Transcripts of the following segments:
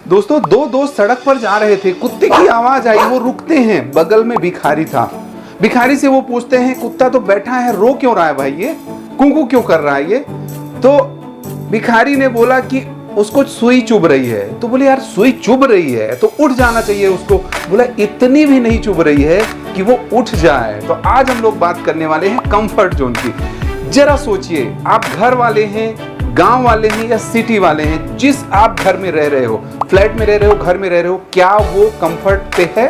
दोस्तों, दो दोस्त सड़क पर जा रहे थे, कुत्ते की आवाज आई, वो रुकते हैं, बगल में भिखारी था। भिखारी से वो पूछते हैं, कुत्ता तो बैठा है, रो क्यों रहा है भाई, ये कुंकू क्यों कर रहा है ये? तो भिखारी ने बोला कि उसको सुई चुभ रही है। तो बोले यार सुई चुभ रही है तो उठ जाना चाहिए उसको। बोला इतनी भी नहीं चुभ रही है कि वो उठ जाए। तो आज हम लोग बात करने वाले हैं कंफर्ट जोन की। जरा सोचिए, आप घर वाले हैं, गांव वाले हैं या सिटी वाले हैं, जिस आप घर में रह रहे हो, फ्लैट में रह रहे हो, घर में रह रहे हो, क्या वो कंफर्ट पे है?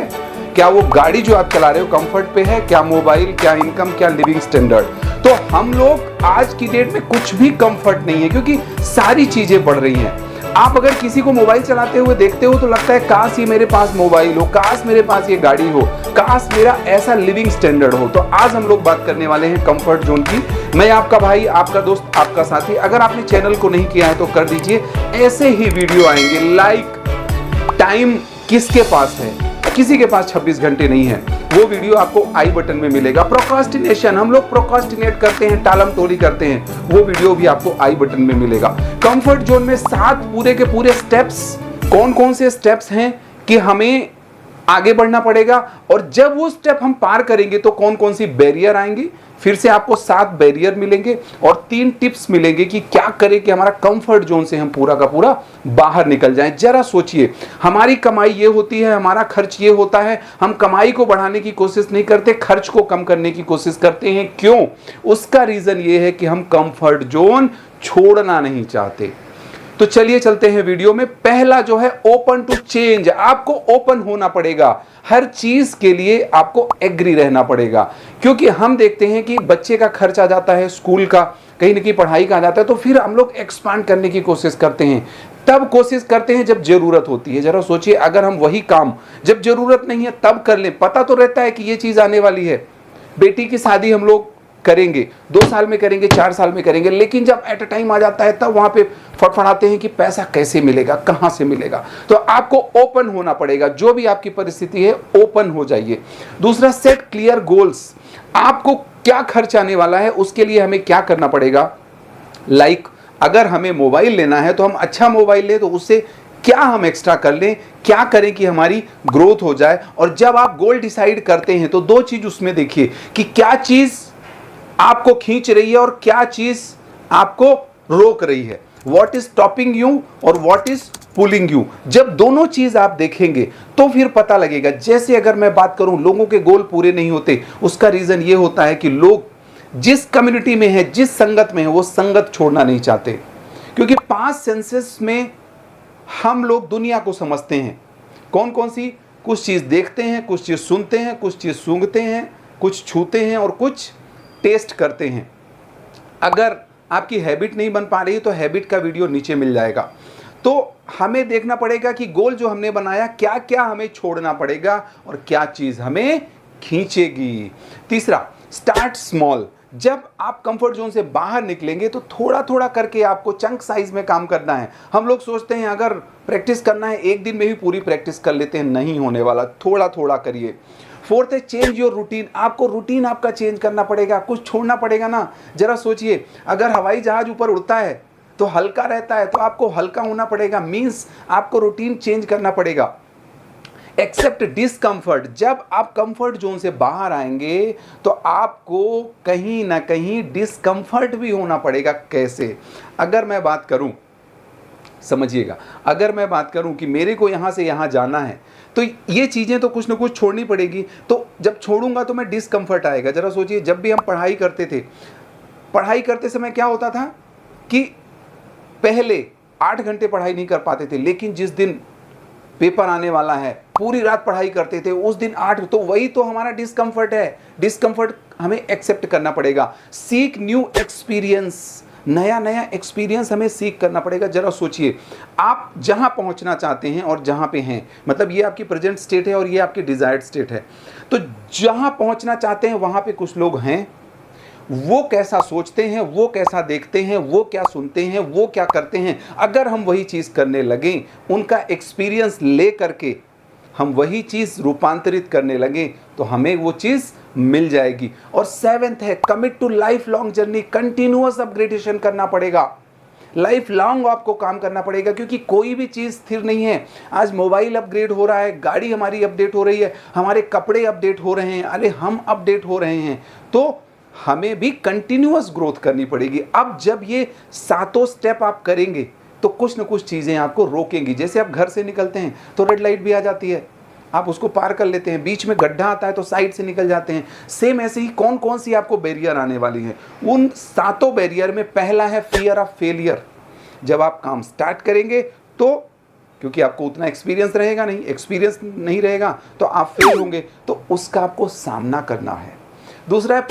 क्या वो गाड़ी जो आप चला रहे हो कंफर्ट पे है? क्या मोबाइल, क्या इनकम, क्या लिविंग स्टैंडर्ड? तो हम लोग आज की डेट में कुछ भी कंफर्ट नहीं है, क्योंकि सारी चीजें बढ़ रही हैं। आप अगर किसी को मोबाइल चलाते हुए देखते हो तो लगता है काश ये मेरे पास मोबाइल हो, काश मेरे पास ये गाड़ी हो, काश मेरा ऐसा लिविंग स्टैंडर्ड हो। तो आज हम लोग बात करने वाले हैं कंफर्ट जोन की। मैं आपका भाई, आपका दोस्त, आपका साथी। अगर आपने चैनल को नहीं किया है तो कर दीजिए, ऐसे ही वीडियो आएंगे। लाइक टाइम किसके पास है? किसी के पास 26 घंटे नहीं है। वो वीडियो आपको आई बटन में मिलेगा। प्रोक्रास्टिनेशन, हम लोग प्रोक्रास्टिनेट करते हैं, टालम टोली करते हैं, वो वीडियो भी आपको आई बटन में मिलेगा। कंफर्ट जोन में 7 पूरे के पूरे स्टेप्स, कौन कौन से स्टेप्स हैं कि हमें आगे बढ़ना पड़ेगा, और जब वो स्टेप हम पार करेंगे तो कौन कौन सी बैरियर आएंगी। फिर से आपको 7 बैरियर मिलेंगे और 3 टिप्स मिलेंगे कि क्या करें कि हमारा कंफर्ट जोन से हम पूरा का पूरा बाहर निकल जाएं। जरा सोचिए, हमारी कमाई ये होती है, हमारा खर्च ये होता है, हम कमाई को बढ़ाने की कोशिश नहीं करते, खर्च को कम करने की कोशिश करते हैं। क्यों? उसका रीजन ये है कि हम कंफर्ट जोन छोड़ना नहीं चाहते। तो चलिए चलते हैं वीडियो में। पहला जो है ओपन टू चेंज। आपको ओपन होना पड़ेगा, हर चीज के लिए आपको एग्री रहना पड़ेगा। क्योंकि हम देखते हैं कि बच्चे का खर्च आ जाता है, स्कूल का, कहीं ना कहीं पढ़ाई का आ जाता है, तो फिर हम लोग एक्सपांड करने की कोशिश करते हैं। तब कोशिश करते हैं जब जरूरत होती है। जरा सोचिए, अगर हम वही काम जब जरूरत नहीं है तब कर लें, पता तो रहता है कि ये चीज आने वाली है, बेटी की शादी हम लोग करेंगे, 2 साल में करेंगे, 4 साल में करेंगे, लेकिन जब एट अ टाइम आ जाता है तब वहां पे फटफड़ाते हैं कि पैसा कैसे मिलेगा, कहां से मिलेगा। तो आपको ओपन होना पड़ेगा। जो भी आपकी परिस्थिति है, ओपन हो जाइए। दूसरा, सेट क्लियर गोल्स। आपको क्या खर्च आने वाला है, उसके लिए हमें क्या करना पड़ेगा। लाइक अगर हमें मोबाइल लेना है तो हम अच्छा मोबाइल लें, तो उससे क्या हम एक्स्ट्रा कर लें, क्या करें कि हमारी ग्रोथ हो जाए। और जब आप गोल डिसाइड करते हैं तो 2 चीज उसमें देखिए कि क्या चीज आपको खींच रही है और क्या चीज आपको रोक रही है। व्हाट इज स्टॉपिंग यू और व्हाट इज पुलिंग यू। जब दोनों चीज आप देखेंगे तो फिर पता लगेगा। जैसे अगर मैं बात करूं, लोगों के गोल पूरे नहीं होते, उसका रीजन ये होता है कि लोग जिस कम्युनिटी में है, जिस संगत में है, वो संगत छोड़ना नहीं चाहते। क्योंकि 5 सेंसेस में हम लोग दुनिया को समझते हैं। कौन कौन सी? कुछ चीज देखते हैं, कुछ चीज सुनते हैं, कुछ चीज सूंघते हैं, कुछ छूते हैं और कुछ टेस्ट करते हैं। अगर आपकी हैबिट नहीं बन पा रही तो हैबिट का वीडियो नीचे मिल जाएगा। तो हमें देखना पड़ेगा कि गोल जो हमने बनाया, क्या क्या हमें छोड़ना पड़ेगा और क्या चीज हमें खींचेगी। तीसरा, स्टार्ट स्मॉल। जब आप कंफर्ट जोन से बाहर निकलेंगे तो थोड़ा थोड़ा करके आपको चंक साइज में काम करना है। हम लोग सोचते हैं अगर प्रैक्टिस करना है, एक दिन में ही पूरी प्रैक्टिस कर लेते हैं, नहीं होने वाला। थोड़ा थोड़ा करिए। 4th है चेंज योर रूटीन। आपको रूटीन आपका चेंज करना पड़ेगा, कुछ छोड़ना पड़ेगा ना। जरा सोचिए, अगर हवाई जहाज ऊपर उड़ता है तो हल्का रहता है, तो आपको हल्का होना पड़ेगा, मींस आपको रूटीन चेंज करना पड़ेगा। Accept discomfort. जब आप कंफर्ट जोन से बाहर आएंगे तो आपको कहीं ना कहीं डिस्कंफर्ट भी होना पड़ेगा। कैसे? अगर मैं बात करूं, समझिएगा, अगर मैं बात करूं कि मेरे को यहां से यहां जाना है तो ये चीज़ें तो कुछ ना कुछ छोड़नी पड़ेगी। तो जब छोड़ूंगा तो मैं डिस्कंफर्ट आएगा। जरा सोचिए, जब भी हम पढ़ाई करते थे, पढ़ाई करते समय क्या होता था कि पहले 8 घंटे पढ़ाई नहीं कर पाते थे, लेकिन जिस दिन पेपर आने वाला है पूरी रात पढ़ाई करते थे, उस दिन 8। तो वही तो हमारा डिस्कंफर्ट है। डिस्कंफर्ट हमें एक्सेप्ट करना पड़ेगा। Seek new experience. नया नया एक्सपीरियंस हमें सीख करना पड़ेगा। जरा सोचिए, आप जहां पहुंचना चाहते हैं और जहां पे हैं, मतलब ये आपकी प्रेजेंट स्टेट है और ये आपकी डिजायर्ड स्टेट है। तो जहां पहुंचना चाहते हैं वहां पे कुछ लोग हैं, वो कैसा सोचते हैं, वो कैसा देखते हैं, वो क्या सुनते हैं, वो क्या करते हैं, अगर हम वही चीज करने लगें, उनका एक्सपीरियंस ले करके हम वही चीज रूपांतरित करने लगे तो हमें वो चीज मिल जाएगी। और 7th है commit to life long journey. Continuous upgradation करना पड़ेगा। लाइफ लॉन्ग आपको काम करना पड़ेगा, क्योंकि कोई भी चीज़ स्थिर नहीं है। आज मोबाइल अपग्रेड हो रहा है, गाड़ी हमारी अपडेट हो रही है, हमारे कपड़े अपडेट हो रहे हैं, अरे हम अपडेट हो रहे हैं, तो हमें भी कंटिन्यूअस ग्रोथ करनी पड़ेगी। अब जब ये सातों स्टेप आप करेंगे तो कुछ न कुछ चीज़ें आपको रोकेंगी। जैसे आप घर से निकलते हैं तो रेड लाइट भी आ जाती है, आप उसको पार कर लेते हैं, बीच में गड्ढा आता है तो साइड से निकल जाते हैं। सेम ऐसे ही कौन कौन सी आपको बैरियर आने वाली है, उन सातों बैरियर में पहला है फियर ऑफ फेलियर। जब आप काम स्टार्ट करेंगे तो, क्योंकि आपको उतना एक्सपीरियंस रहेगा तो आप फेल होंगे, तो उसका आपको सामना करना है। दूसरा है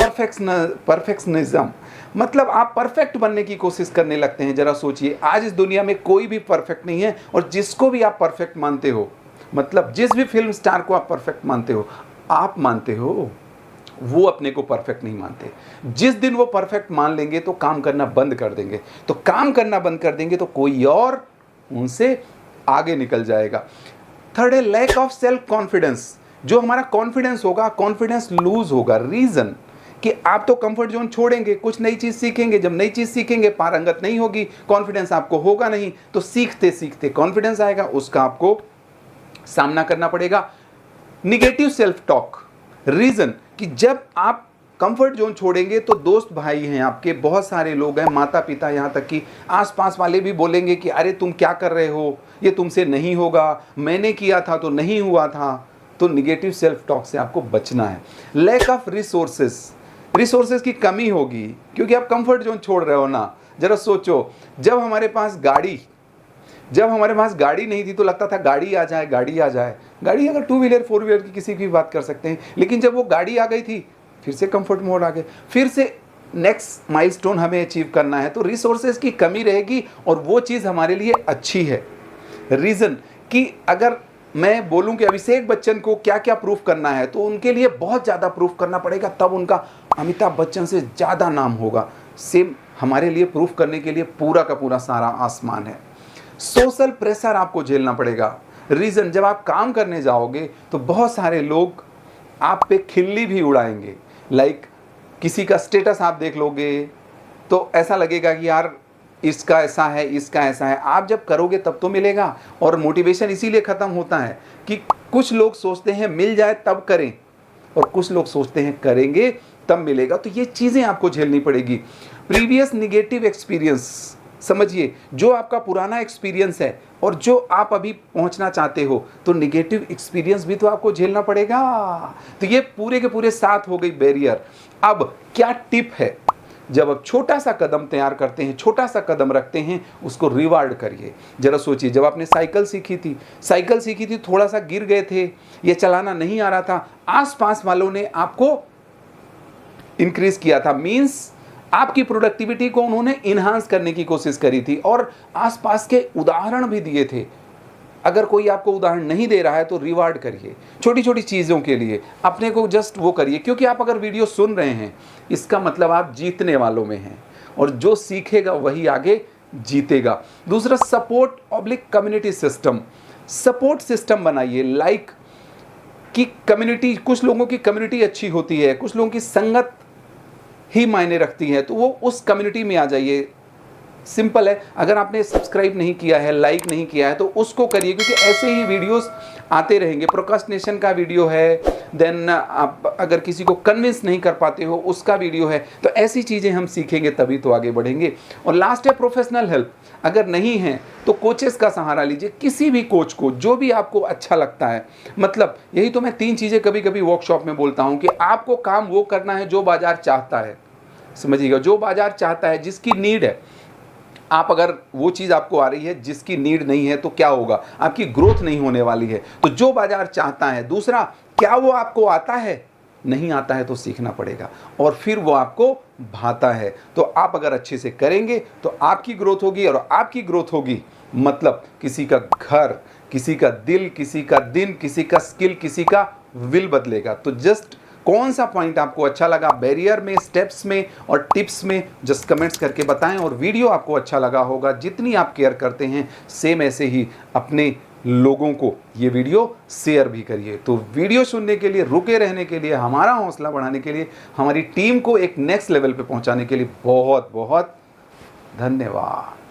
परफेक्शनिज्म, मतलब आप परफेक्ट बनने की कोशिश करने लगते हैं। जरा सोचिए, आज इस दुनिया में कोई भी परफेक्ट नहीं है, और जिसको भी आप परफेक्ट मानते हो, मतलब जिस भी फिल्म स्टार को आप परफेक्ट मानते हो, वो अपने को परफेक्ट नहीं मानते। जिस दिन वो परफेक्ट मान लेंगे तो काम करना बंद कर देंगे, तो कोई और उनसे आगे निकल जाएगा। थर्ड है लैक ऑफ सेल्फ कॉन्फिडेंस। जो हमारा कॉन्फिडेंस होगा, कॉन्फिडेंस लूज होगा। रीजन कि आप तो कंफर्ट जोन छोड़ेंगे, कुछ नई चीज सीखेंगे, जब नई चीज सीखेंगे पारंगत नहीं होगी, कॉन्फिडेंस आपको होगा नहीं, तो सीखते सीखते कॉन्फिडेंस आएगा, उसका आपको सामना करना पड़ेगा। निगेटिव सेल्फ टॉक, रीजन कि जब आप कंफर्ट जोन छोड़ेंगे तो दोस्त भाई हैं आपके, बहुत सारे लोग हैं, माता पिता, यहाँ तक कि आसपास वाले भी बोलेंगे कि अरे तुम क्या कर रहे हो, ये तुमसे नहीं होगा, मैंने किया था तो नहीं हुआ था। तो निगेटिव सेल्फ टॉक से आपको बचना है। लैक ऑफ रिसोर्सेज की कमी होगी, क्योंकि आप कंफर्ट जोन छोड़ रहे हो ना। जरा सोचो, जब हमारे पास गाड़ी नहीं थी तो लगता था गाड़ी आ जाए। गाड़ी अगर 2 व्हीलर 4 व्हीलर की किसी की बात कर सकते हैं, लेकिन जब वो गाड़ी आ गई थी फिर से कंफर्ट मोड आ गए, फिर से नेक्स्ट माइलस्टोन हमें अचीव करना है, तो रिसोर्सेज की कमी रहेगी और वो चीज़ हमारे लिए अच्छी है। रीज़न कि अगर मैं बोलूं कि अभिषेक बच्चन को क्या क्या प्रूफ करना है, तो उनके लिए बहुत ज़्यादा प्रूफ करना पड़ेगा, तब उनका अमिताभ बच्चन से ज़्यादा नाम होगा। सेम हमारे लिए प्रूफ करने के लिए पूरा का पूरा सारा आसमान है। सोशल प्रेशर आपको झेलना पड़ेगा। रीज़न जब आप काम करने जाओगे तो बहुत सारे लोग आप पे खिल्ली भी उड़ाएंगे। लाइक किसी का स्टेटस आप देख लोगे तो ऐसा लगेगा कि यार इसका ऐसा है। आप जब करोगे तब तो मिलेगा। और मोटिवेशन इसीलिए ख़त्म होता है कि कुछ लोग सोचते हैं मिल जाए तब करें, और कुछ लोग सोचते हैं करेंगे तब मिलेगा। तो ये चीज़ें आपको झेलनी पड़ेगी। प्रीवियस निगेटिव एक्सपीरियंस, समझिए जो आपका पुराना एक्सपीरियंस है और जो आप अभी पहुंचना चाहते हो, तो निगेटिव एक्सपीरियंस भी तो आपको झेलना पड़ेगा। तो ये पूरे के पूरे 7 हो गई बैरियर। अब क्या टिप है, जब आप छोटा सा कदम तैयार करते हैं, छोटा सा कदम रखते हैं, उसको रिवार्ड करिए। जरा सोचिए, जब आपने साइकिल सीखी थी थोड़ा सा गिर गए थे, ये चलाना नहीं आ रहा था, आसपास वालों ने आपको इंक्रीज किया था, मींस आपकी प्रोडक्टिविटी को उन्होंने इन्हांस करने की कोशिश करी थी और आसपास के उदाहरण भी दिए थे। अगर कोई आपको उदाहरण नहीं दे रहा है तो रिवार्ड करिए, छोटी छोटी चीज़ों के लिए अपने को जस्ट वो करिए, क्योंकि आप अगर वीडियो सुन रहे हैं इसका मतलब आप जीतने वालों में हैं, और जो सीखेगा वही आगे जीतेगा। दूसरा, कम्युनिटी सिस्टम, सपोर्ट सिस्टम बनाइए। लाइक कि कम्युनिटी, कुछ लोगों की कम्युनिटी अच्छी होती है, कुछ लोगों की संगत ही मायने रखती है, तो वो उस कम्युनिटी में आ जाइए। सिंपल है, अगर आपने सब्सक्राइब नहीं किया है, लाइक नहीं किया है, तो उसको करिए, क्योंकि ऐसे ही वीडियोस आते रहेंगे। प्रोक्रास्टिनेशन का वीडियो है, देन आप अगर किसी को कन्विंस नहीं कर पाते हो उसका वीडियो है, तो ऐसी चीज़ें हम सीखेंगे तभी तो आगे बढ़ेंगे। और लास्ट है प्रोफेशनल हेल्प। अगर नहीं है तो कोचेस का सहारा लीजिए, किसी भी कोच को, जो भी आपको अच्छा लगता है। मतलब यही तो मैं 3 चीज़ें कभी कभी वर्कशॉप में बोलता हूँ कि आपको काम वो करना है जो बाजार चाहता है। समझिएगा, जो बाजार चाहता है, जिसकी नीड है। आप अगर वो चीज़ आपको आ रही है जिसकी नीड नहीं है तो क्या होगा, आपकी ग्रोथ नहीं होने वाली है। तो जो बाजार चाहता है। दूसरा, क्या वो आपको आता है, नहीं आता है तो सीखना पड़ेगा, और फिर वो आपको भाता है। तो आप अगर अच्छे से करेंगे तो आपकी ग्रोथ होगी, और आपकी ग्रोथ होगी मतलब किसी का घर, किसी का दिल, किसी का दिन, किसी का स्किल, किसी का विल बदलेगा। तो जस्ट कौन सा पॉइंट आपको अच्छा लगा बैरियर में, स्टेप्स में और टिप्स में, जस्ट कमेंट्स करके बताएं। और वीडियो आपको अच्छा लगा होगा, जितनी आप केयर करते हैं सेम ऐसे ही अपने लोगों को ये वीडियो शेयर भी करिए। तो वीडियो सुनने के लिए, रुके रहने के लिए, हमारा हौसला बढ़ाने के लिए, हमारी टीम को एक नेक्स्ट लेवल पे पहुंचाने के लिए बहुत बहुत धन्यवाद।